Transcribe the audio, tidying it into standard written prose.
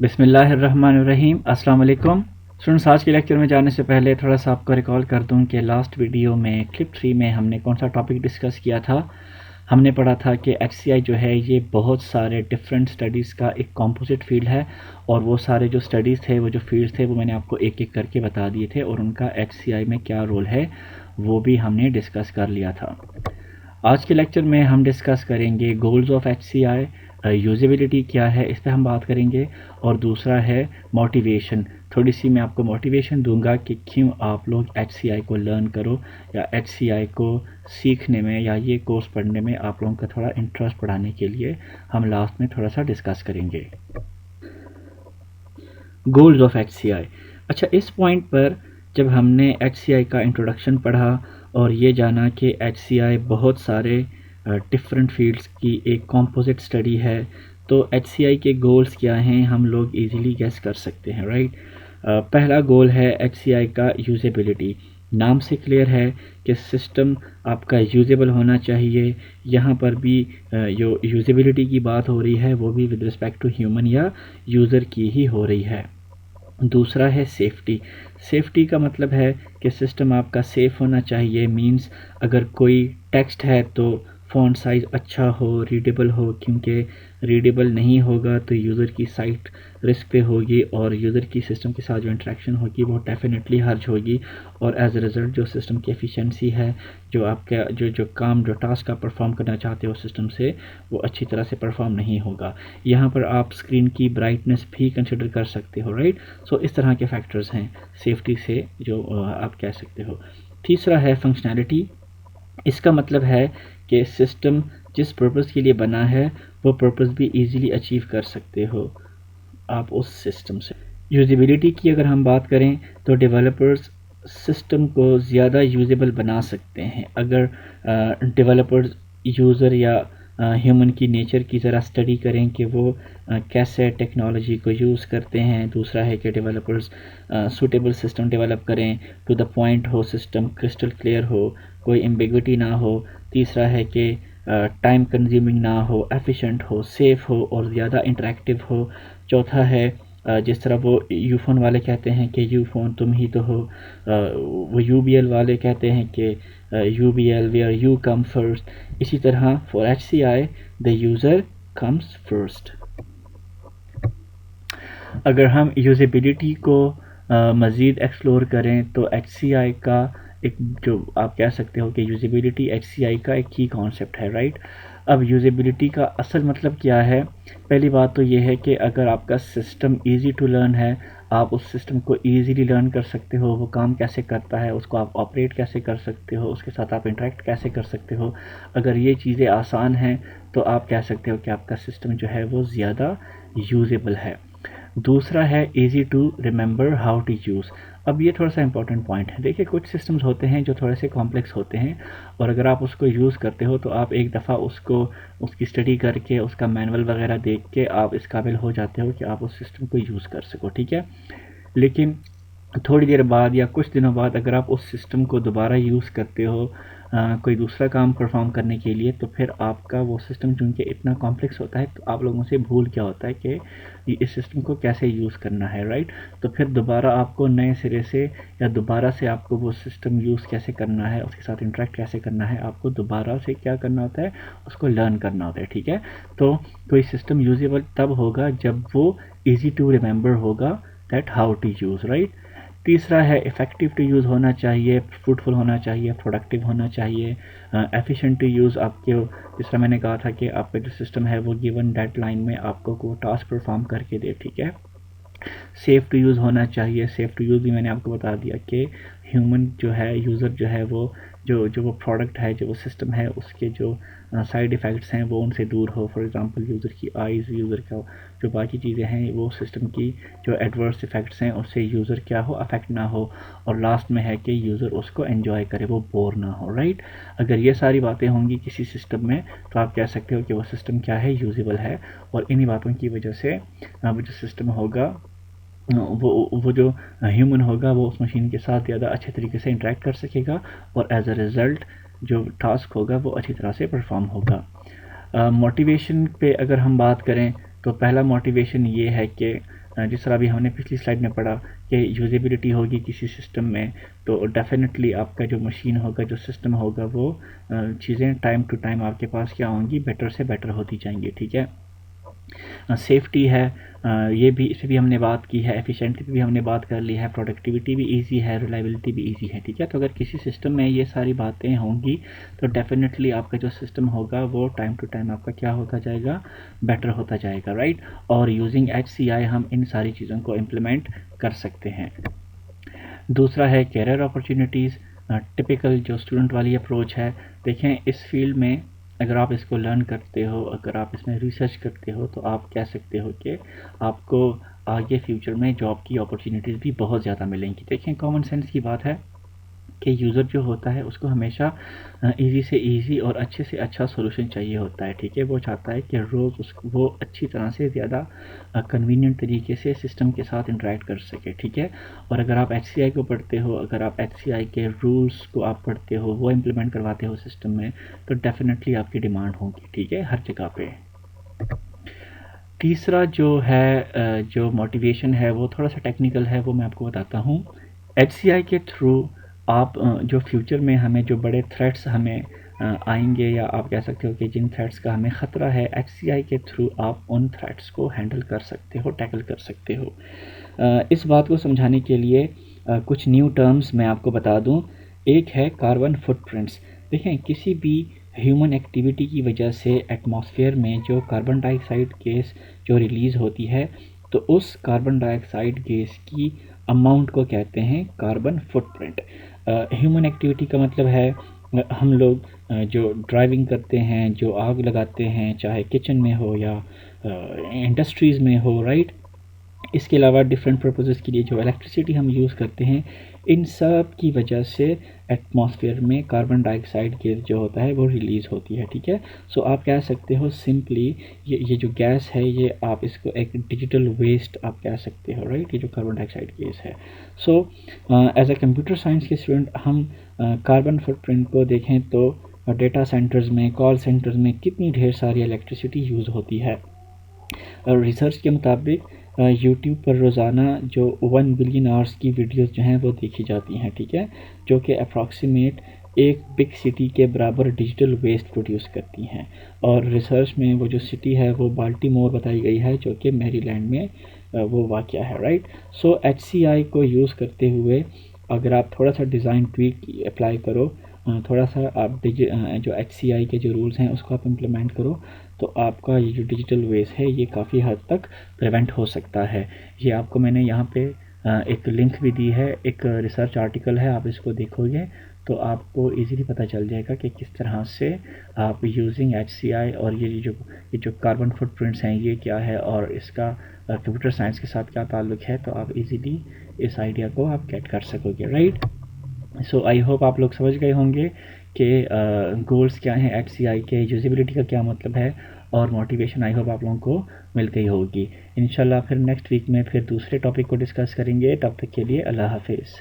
बिस्मिल्लाहिर्रहमानिर्रहीम। अस्सलाम वालेकुम स्टूडेंट्स। आज के लेक्चर में जाने से पहले थोड़ा सा आपको रिकॉल कर दूं कि लास्ट वीडियो में क्लिप 3 में हमने कौन सा टॉपिक डिस्कस किया था। हमने पढ़ा था कि HCI जो है ये बहुत सारे डिफरेंट स्टडीज़ का एक कॉम्पोजिट फील्ड है, और वो सारे जो स्टडीज़ थे, वो जो फील्ड थे, वो मैंने आपको एक एक करके बता दिए थे, और उनका HCI में क्या रोल है वो भी हमने डिस्कस कर लिया था। आज के लेक्चर में हम डिस्कस करेंगे गोल्स ऑफ HCI, यूजेबिलिटी क्या है इस पर हम बात करेंगे, और दूसरा है मोटिवेशन। थोड़ी सी मैं आपको मोटिवेशन दूंगा कि क्यों आप लोग HCI को लर्न करो, या HCI को सीखने में या ये कोर्स पढ़ने में आप लोगों का थोड़ा इंटरेस्ट बढ़ाने के लिए हम लास्ट में थोड़ा सा डिस्कस करेंगे गोल्स ऑफ HCI। अच्छा, इस पॉइंट पर जब हमने HCI का इंट्रोडक्शन पढ़ा और ये जाना कि HCI बहुत सारे डिफरेंट फील्ड्स की एक कॉम्पोजिट स्टडी है, तो HCI के गोल्स क्या हैं हम लोग इजीली गेस कर सकते हैं, राइट। पहला गोल है HCI का यूजेबिलिटी। नाम से क्लियर है कि सिस्टम आपका यूजेबल होना चाहिए। यहाँ पर भी जो यूजेबिलिटी की बात हो रही है वो भी विद रिस्पेक्ट टू ह्यूमन या यूज़र की ही हो रही है। दूसरा है सेफ्टी। सेफ्टी का मतलब है कि सिस्टम आपका सेफ़ होना चाहिए। मींस अगर कोई टेक्स्ट है तो फ़ॉन्ट साइज़ अच्छा हो, रीडेबल हो, क्योंकि रीडेबल नहीं होगा तो यूज़र की साइट रिस्क पे होगी, और यूज़र की सिस्टम के साथ जो इंटरेक्शन होगी वो डेफिनेटली हर्ज होगी, और एज अ रिज़ल्ट जो सिस्टम की एफिशिएंसी है, जो आपका जो टास्क आप परफॉर्म करना चाहते हो सिस्टम से, वो अच्छी तरह से परफॉर्म नहीं होगा। यहाँ पर आप स्क्रीन की ब्राइटनेस भी कंसिडर कर सकते हो, राइट। सो इस तरह के फैक्टर्स हैं सेफ्टी से जो आप कह सकते हो। तीसरा है फंक्शनैलिटी। इसका मतलब है कि सिस्टम जिस पर्पस के लिए बना है वो पर्पस भी इजीली अचीव कर सकते हो आप उस सिस्टम से। यूजेबिलिटी की अगर हम बात करें तो डेवलपर्स सिस्टम को ज़्यादा यूजेबल बना सकते हैं अगर डेवलपर्स यूज़र या ह्यूमन की नेचर की ज़रा स्टडी करें कि वो कैसे टेक्नोलॉजी को यूज़ करते हैं। दूसरा है कि डेवलपर्स सूटेबल सिस्टम डेवलप करें, टू द पॉइंट हो, सिस्टम क्रिस्टल क्लियर हो, कोई एम्बिग्विटी ना हो। तीसरा है कि टाइम कंज्यूमिंग ना हो, एफिशिएंट हो, सेफ़ हो, और ज़्यादा इंटरेक्टिव हो। चौथा है जिस तरह वो यूफ़ोन वाले कहते हैं कि यूफ़ोन तुम ही तो हो, वो UBL वाले कहते हैं कि UBL where you come first. इसी तरह for HCI the user comes first. अगर हम यूजेबिलिटी को मज़ीद एक्सप्लोर करें तो HCI का एक, जो आप कह सकते हो कि यूजेबिलिटी HCI का एक की कॉन्सेप्ट है, राइट। अब यूजेबिलिटी का असल मतलब क्या है? पहली बात तो ये है कि अगर आपका सिस्टम इजी टू लर्न है, आप उस सिस्टम को ईज़िली लर्न कर सकते हो, वो काम कैसे करता है, उसको आप ऑपरेट कैसे कर सकते हो, उसके साथ आप इंटरेक्ट कैसे कर सकते हो। अगर ये चीज़ें आसान हैं तो आप कह सकते हो कि आपका सिस्टम जो है वो ज़्यादा यूजेबल है। दूसरा है easy to remember how to use. अब ये थोड़ा सा इंपॉर्टेंट पॉइंट है। देखिए, कुछ सिस्टम्स होते हैं जो थोड़े से कॉम्प्लेक्स होते हैं, और अगर आप उसको यूज़ करते हो तो आप एक दफ़ा उसको उसकी स्टडी करके उसका मैनुअल वगैरह देख के आप इस काबिल हो जाते हो कि आप उस सिस्टम को यूज़ कर सको, ठीक है। लेकिन थोड़ी देर बाद या कुछ दिनों बाद अगर आप उस सिस्टम को दोबारा यूज़ करते हो कोई दूसरा काम परफॉर्म करने के लिए, तो फिर आपका वो सिस्टम चूँकि इतना कॉम्प्लेक्स होता है तो आप लोगों से भूल क्या होता है कि इस सिस्टम को कैसे यूज़ करना है, राइट। तो फिर दोबारा आपको नए सिरे से या दोबारा से आपको वो सिस्टम यूज़ कैसे करना है, उसके साथ इंटरेक्ट कैसे करना है, आपको दोबारा से क्या करना होता है, उसको लर्न करना होता है, ठीक है। तो कोई सिस्टम यूजेबल तब होगा जब वो ईजी टू रिमेंबर होगा, that how to use, right. तीसरा है इफ़ेक्टिव टू यूज़ होना चाहिए, फ्रूटफुल होना चाहिए, प्रोडक्टिव होना चाहिए, एफिशिएंट टू यूज़। आपके जिस तरह मैंने कहा था कि आपका जो सिस्टम है वो गिवन डेडलाइन में आपको को टास्क परफॉर्म करके दे, ठीक है। सेफ़ टू यूज़ होना चाहिए। सेफ़ टू यूज़ भी मैंने आपको बता दिया कि ह्यूमन जो है, यूज़र जो है, वो जो वो प्रोडक्ट है, जो वो सिस्टम है, उसके जो साइड इफ़ेक्ट्स हैं वो उनसे दूर हो। फॉर एग्जांपल यूज़र की आइज़, यूज़र का जो बाकी चीज़ें हैं, वो सिस्टम की जो एडवर्स इफ़ेक्ट्स हैं उससे यूज़र क्या हो, अफेक्ट ना हो। और लास्ट में है कि यूज़र उसको एंजॉय करे, वो बोर ना हो, राइट। अगर ये सारी बातें होंगी किसी सिस्टम में तो आप कह सकते हो कि वो सिस्टम क्या है, यूजेबल है। और इन्हीं बातों की वजह से वो जो सिस्टम होगा, वो जो ह्यूमन होगा वो उस मशीन के साथ ज़्यादा अच्छे तरीके से इंटरेक्ट कर सकेगा, और एज अ रिज़ल्ट जो टास्क होगा वो अच्छी तरह से परफॉर्म होगा। मोटिवेशन पे अगर हम बात करें तो पहला मोटिवेशन ये है कि जिस तरह अभी हमने पिछली स्लाइड में पढ़ा कि यूजेबिलिटी होगी किसी सिस्टम में, तो डेफिनेटली आपका जो मशीन होगा, जो सिस्टम होगा, वो चीज़ें टाइम टू टाइम आपके पास क्या होंगी, बेटर से बेटर होती जाएंगी। ठीक है। सेफ्टी है, ये भी, इस पर भी हमने बात की है, एफिशिएंसी पे भी हमने बात कर ली है, प्रोडक्टिविटी भी इजी है, रिलायबिलिटी भी इजी है। ठीक है। तो अगर किसी सिस्टम में ये सारी बातें होंगी तो डेफिनेटली आपका जो सिस्टम होगा वो टाइम टू टाइम आपका क्या होता जाएगा, बेटर होता जाएगा, राइट। और यूजिंग HCI हम इन सारी चीज़ों को इम्प्लीमेंट कर सकते हैं। दूसरा है कैरियर अपॉर्चुनिटीज़। टिपिकल जो स्टूडेंट वाली अप्रोच है, देखें इस फील्ड में अगर आप इसको लर्न करते हो, अगर आप इसमें रिसर्च करते हो, तो आप कह सकते हो कि आपको आगे फ्यूचर में जॉब की अपॉर्चुनिटीज़ भी बहुत ज़्यादा मिलेंगी। देखें कॉमन सेंस की बात है कि यूज़र जो होता है उसको हमेशा ईज़ी से ईज़ी और अच्छे से अच्छा सॉल्यूशन चाहिए होता है। ठीक है। वो चाहता है कि रोज़ वो अच्छी तरह से ज़्यादा कन्वीनियंट तरीके से सिस्टम के साथ इंटरेक्ट कर सके। ठीक है। और अगर आप HCI को पढ़ते हो, अगर आप HCI के रूल्स को आप पढ़ते हो, वो इम्प्लीमेंट करवाते हो सिस्टम में, तो डेफिनेटली आपकी डिमांड होगी। ठीक है, हर जगह पे। तीसरा जो है जो मोटिवेशन है वो थोड़ा सा टेक्निकल है, वो मैं आपको बताता हूँ। HCI के थ्रू आप जो फ्यूचर में हमें जो बड़े थ्रेट्स हमें आएंगे, या आप कह सकते हो कि जिन थ्रेट्स का हमें ख़तरा है, HCI के थ्रू आप उन थ्रेट्स को हैंडल कर सकते हो, टैकल कर सकते हो। इस बात को समझाने के लिए कुछ न्यू टर्म्स मैं आपको बता दूं। एक है कार्बन फुटप्रिंट्स। देखें किसी भी ह्यूमन एक्टिविटी की वजह से एटमॉस्फेयर में जो कार्बन डाइऑक्साइड गैस जो रिलीज़ होती है, तो उस कार्बन डाइऑक्साइड गैस की अमाउंट को कहते हैं कार्बन फुटप्रिंट। ह्यूमन एक्टिविटी का मतलब है हम लोग जो ड्राइविंग करते हैं, जो आग लगाते हैं, चाहे किचन में हो या इंडस्ट्रीज़ में हो, राइट। इसके अलावा डिफरेंट पर्पसेस के लिए जो इलेक्ट्रिसिटी हम यूज़ करते हैं, इन सब की वजह से एटमॉस्फेयर में कार्बन डाइऑक्साइड गैस जो होता है वो रिलीज़ होती है। ठीक है। सो आप कह सकते हो सिंपली ये जो गैस है, ये आप इसको एक डिजिटल वेस्ट आप कह सकते हो, राइट। ये जो कार्बन डाइऑक्साइड गैस है। So as a computer science के स्टूडेंट हम कार्बन फुटप्रिंट को देखें तो डेटा सेंटर्स में, कॉल सेंटर्स में कितनी ढेर सारी इलेक्ट्रिसिटी यूज़ होती है। रिसर्च के मुताबिक यूट्यूब पर रोज़ाना जो 1 बिलियन आवर्स की वीडियोस जो हैं वो देखी जाती हैं। ठीक है। जो कि अप्रॉक्सीमेट एक बिग सिटी के बराबर डिजिटल वेस्ट प्रोड्यूस करती हैं। और रिसर्च में वो जो सिटी है वो बाल्टीमोर बताई गई है, जो कि मैरीलैंड में वो वाक़या है, राइट। सो HCI को यूज़ करते हुए अगर आप थोड़ा सा डिज़ाइन ट्वीक अप्लाई करो, थोड़ा सा आप जो HCI के जो रूल्स हैं उसको आप इम्प्लीमेंट करो, तो आपका ये जो डिजिटल वेस्ट है ये काफ़ी हद तक प्रिवेंट हो सकता है। ये आपको मैंने यहाँ पे एक लिंक भी दी है, एक रिसर्च आर्टिकल है, आप इसको देखोगे तो आपको इजीली पता चल जाएगा कि किस तरह से आप यूजिंग HCI और ये जो कार्बन फुटप्रिंट्स हैं ये क्या है, और इसका कंप्यूटर साइंस के साथ क्या ताल्लुक है, तो आप इजीली इस आइडिया को आप गेट कर सकोगे, राइट। सो आई होप आप लोग समझ गए होंगे कि गोल्स क्या हैं HCI के, यूजिबिलिटी का क्या मतलब है, और मोटिवेशन आई होप आप लोगों को मिल गई होगी। इंशाल्लाह फिर नेक्स्ट वीक में फिर दूसरे टॉपिक को डिस्कस करेंगे। तब तक के लिए अल्लाह हाफिज़।